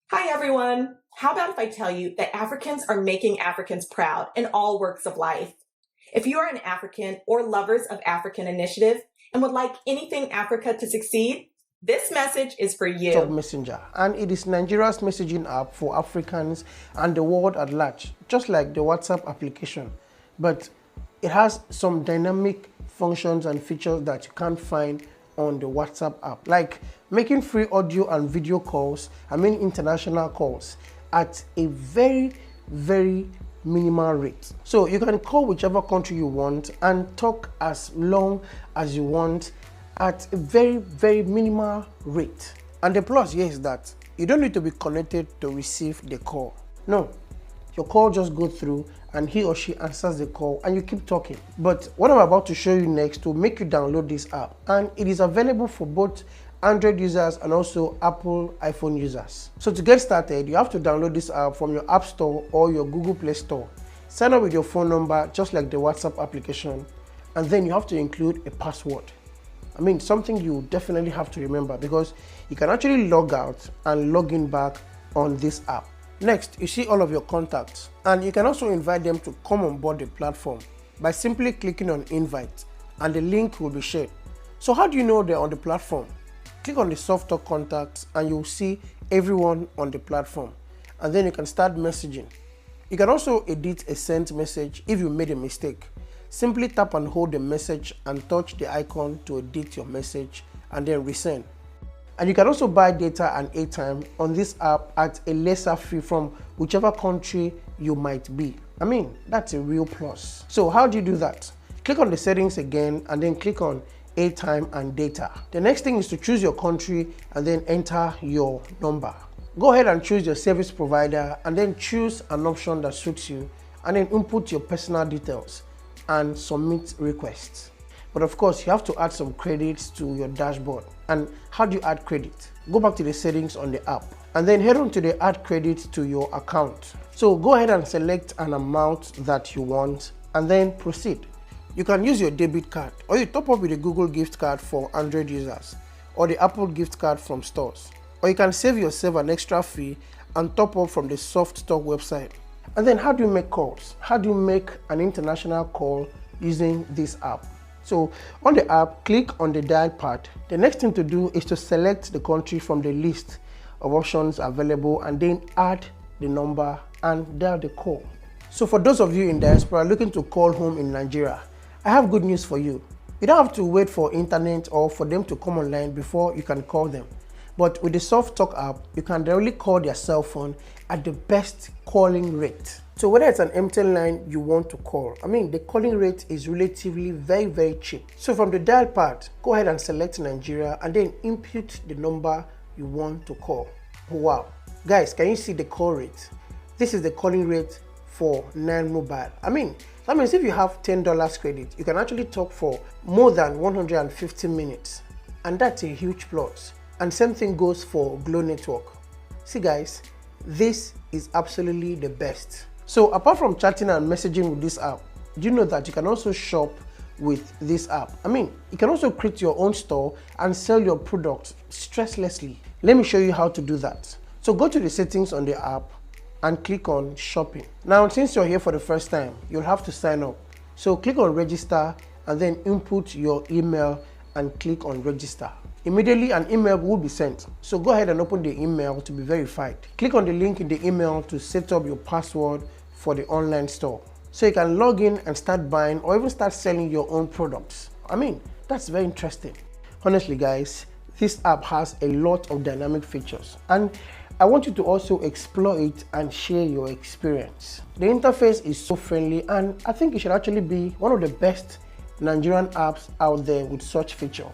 Hi, everyone. How about if I tell you that Africans are making Africans proud in all works of life? If you are an African or lovers of African initiative and would like anything Africa to succeed, this message is for Talk you. Messenger, and it is Nigeria's messaging app for Africans and the world at large, just like the WhatsApp application. But it has some dynamic functions and features that you can't find on the WhatsApp app, like making free audio and video calls, international calls, at a very minimal rate. So you can call whichever country you want and talk as long as you want at a very minimal rate. And the plus here is that you don't need to be connected to receive the call. No, your call just goes through and he or she answers the call and you keep talking. But what I'm about to show you next will make you download this app, and it is available for both Android users and also Apple iPhone users. So to get started, you have to download this app from your App Store or your Google Play Store. Sign up with your phone number just like the WhatsApp application, and then you have to include a password. Something you definitely have to remember, because you can actually log out and log in back on this app. Next, you see all of your contacts, and you can also invite them to come on board the platform by simply clicking on invite, and the link will be shared. So how do you know they're on the platform? Click on the SoftTalk contacts and you'll see everyone on the platform, and then you can start messaging. You can also edit a sent message if you made a mistake. Simply tap and hold the message and touch the icon to edit your message and then resend. And you can also buy data and airtime on this app at a lesser fee from whichever country you might be. That's a real plus. So how do you do that? Click on the settings again and then click on airtime and data. The next thing is to choose your country and then enter your number. Go ahead and choose your service provider and then choose an option that suits you, and then input your personal details and submit requests. But of course, you have to add some credits to your dashboard. And how do you add credit? Go back to the settings on the app and then head on to the add credit to your account. So go ahead and select an amount that you want and then proceed. You can use your debit card, or you top up with a Google gift card for Android users, or the Apple gift card from stores. Or you can save yourself an extra fee and top up from the SoftTalk website. And then how do you make calls? How do you make an international call using this app? So on the app, click on the dial pad. The next thing to do is to select the country from the list of options available and then add the number and dial the call. So for those of you in diaspora looking to call home in Nigeria, I have good news for you. You don't have to wait for internet or for them to come online before you can call them. But with the SoftTalk app, you can directly call their cell phone at the best calling rate. So whether it's an empty line you want to call, the calling rate is relatively very cheap. So from the dial pad, go ahead and select Nigeria and then input the number you want to call. Wow. Guys, can you see the call rate? This is the calling rate for 9 Mobile. That means if you have $10 credit, you can actually talk for more than 150 minutes. And that's a huge plus. And same thing goes for Glow Network. See guys, this is absolutely the best. So apart from chatting and messaging with this app, do you know that you can also shop with this app? You can also create your own store and sell your products stresslessly. Let me show you how to do that. So go to the settings on the app and click on shopping. Now, since you're here for the first time, you'll have to sign up. So click on register and then input your email and click on register. Immediately an email will be sent. So go ahead and open the email to be verified. Click on the link in the email to set up your password for the online store, so you can log in and start buying or even start selling your own products. That's very interesting. Honestly guys, this app has a lot of dynamic features, and I want you to also explore it and share your experience. The interface is so friendly, and I think it should actually be one of the best Nigerian apps out there with such feature.